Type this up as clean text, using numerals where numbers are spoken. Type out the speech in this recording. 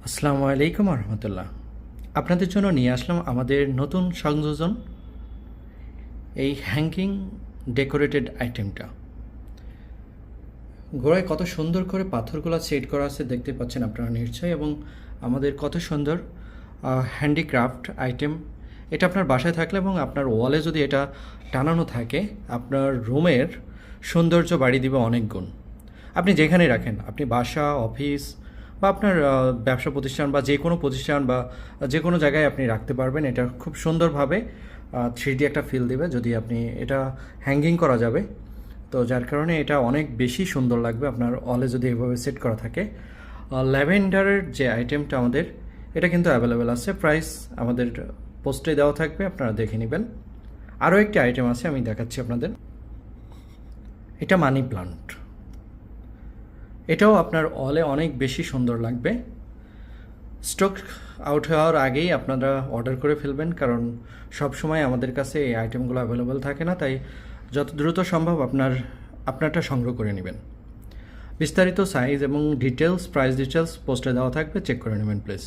আসসালামু আলাইকুম রহমতুল্লাহ। আপনাদের জন্য নিয়ে আসলাম আমাদের নতুন সংযোজন, এই হ্যাঙ্গিং ডেকোরেটেড আইটেমটা। গোড়ায় কত সুন্দর করে পাথরগুলো সেট করা আছে দেখতে পাচ্ছেন আপনারা নিশ্চয়ই, এবং আমাদের কত সুন্দর হ্যান্ডিক্রাফট আইটেম। এটা আপনার বাসায় থাকলে এবং আপনার ওয়ালে যদি এটা টানানো থাকে, আপনার রুমের সৌন্দর্য বাড়িয়ে দিবে অনেক গুণ। আপনি যেখানেই রাখেন, আপনি বাসা, অফিস বা আপনার ব্যবসা প্রতিষ্ঠান বা যে কোনো প্রতিষ্ঠান বা যে কোনো জায়গায় আপনি রাখতে পারবেন। এটা খুব সুন্দরভাবে 3D একটা ফিল দিবে যদি আপনি এটা হ্যাঙ্গিং করা যাবে। তো যার কারণে এটা অনেক বেশি সুন্দর লাগবে আপনার অলে যদি এভাবে সেট করা থাকে। ল্যাভেন্ডারের যে আইটেমটা আমাদের, এটা কিন্তু অ্যাভেলেবেল আছে, প্রাইস আমাদের পোস্টে দেওয়া থাকবে, আপনারা দেখে নেবেন। আরও একটি আইটেম আছে, আমি দেখাচ্ছি আপনাদের। এটা মানি প্লান্ট, এটাও আপনার অলে অনেক বেশি সুন্দর লাগবে। স্টক আউট হওয়ার আগেই আপনারা অর্ডার করে ফেলবেন, কারণ সব সময় আমাদের কাছে এই আইটেমগুলো অ্যাভেলেবেল থাকে না, তাই যত দ্রুত সম্ভব আপনারটা সংগ্রহ করে নেবেন। বিস্তারিত সাইজ এবং ডিটেলস, প্রাইস ডিটেলস পোস্টে দেওয়া থাকবে, চেক করে নেবেন প্লিজ।